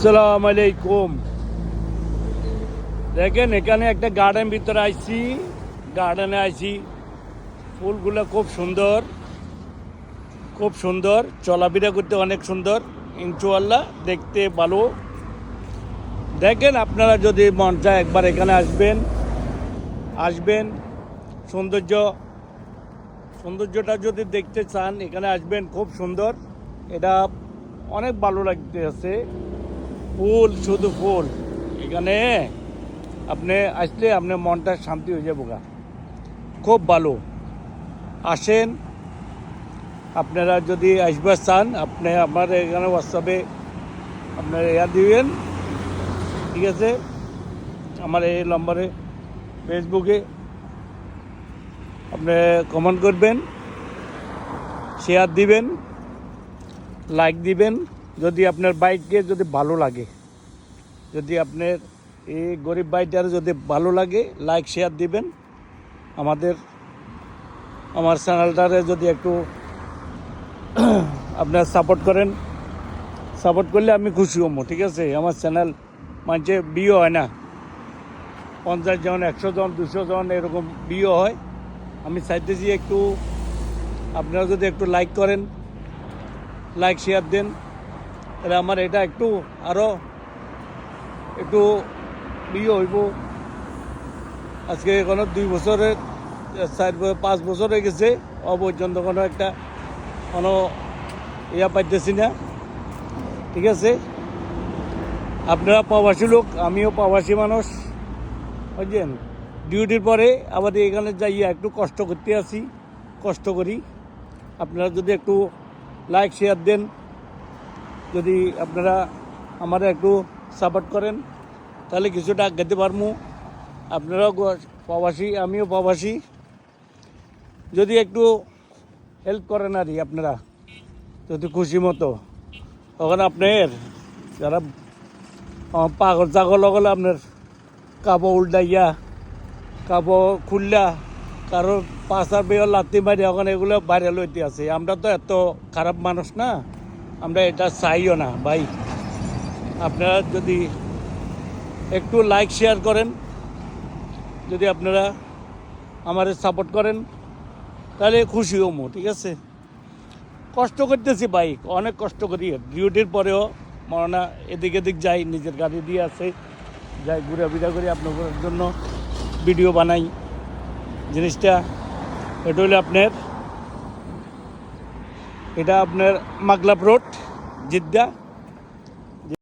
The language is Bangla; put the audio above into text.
আসসালামু আলাইকুম। দেখেন এখানে একটা গার্ডেন ভিতরে আইছি, গার্ডেনে আইছি, ফুলগুলো খুব সুন্দর, খুব সুন্দর, চলাফেরা করতে অনেক সুন্দর, ইনশাআল্লাহ দেখতে ভালো। দেখেন আপনারা যদি মন চায় একবার এখানে আসবেন সৌন্দর্যটা যদি দেখতে চান এখানে আসবেন, খুব সুন্দর। এটা অনেক ভালো লাগতেছে, ফুল, শুধু ফুল। এখানে আপনি আসলে আপনার মনটা শান্তি হয়ে যাবো, খুব ভালো। আসেন, আপনারা যদি আসবার চান আপনি আমার এখানে হোয়াটসঅ্যাপে আপনার দিবেন, ঠিক আছে? আমার এই নম্বরে ফেসবুকে আপনি কমেন্ট করবেন, শেয়ার দিবেন, লাইক দিবেন। যদি আপনার বাইককে যদি ভালো লাগে, যদি আপনার এই গরিব বাইকটার যদি ভালো লাগে, লাইক শেয়ার দিবেন। আমার চ্যানেলটারে যদি একটু আপনার সাপোর্ট করেন, সাপোর্ট করলে আমি খুশি হবো, ঠিক আছে? আমার চ্যানেল মানুষে বিয়ে হয় না, 50 জন, 100 জন, 200 জন এরকম বিয়ে হয়। আমি চাইতেছি একটু আপনারা যদি একটু লাইক করেন, লাইক শেয়ার দেন, তাহলে আমার এটা একটু আরও একটু বিয়ে হইব। আজকে কোনো 2 বছরের 5 বছর হয়ে গেছে, অপর্যন্ত কোনো একটা কোনো পাইতেছি না, ঠিক আছে? আপনারা প্রবাসী লোক, আমিও প্রবাসী মানুষ, বুঝলেন? ডিউটির পরে আবার এখানে যাইয়া একটু কষ্ট করতে আসি, কষ্ট করি। আপনারা যদি একটু লাইক শেয়ার দেন, যদি আপনারা আমাদের একটু সাপোর্ট করেন, তাহলে কিছুটা আগাতে পারবো। আপনারাও প্রবাসী, আমিও প্রবাসী, যদি একটু হেল্প করেন আর আপনারা যদি খুশি মতো, তখন আপনার যারা পাগল ছাগল হলে আপনার কাপড় উল্টাইয়া, কাপড় খুললা, কারো পাশার বেয়ে লাত্তি মারি, এখন এগুলো ভাইরাল হইতে আছে। আমরা তো এত খারাপ মানুষ না, আমরা এটা চাইও না ভাই। আপনারা যদি একটু লাইক শেয়ার করেন, যদি আপনারা আমাদের সাপোর্ট করেন, তাহলে খুশি হবো, ঠিক আছে? কষ্ট করতেছি ভাই, অনেক কষ্ট করি। ডিউটির পরেও মরনা এদিক এদিক যাই, নিজের গাড়ি দিয়ে আছে, যাই ঘুরাফিরা করি, আপনাদের জন্য ভিডিও বানাই। জিনিসটা এটা হলো আপনার মাগলাপ রোড, জিদ্দা।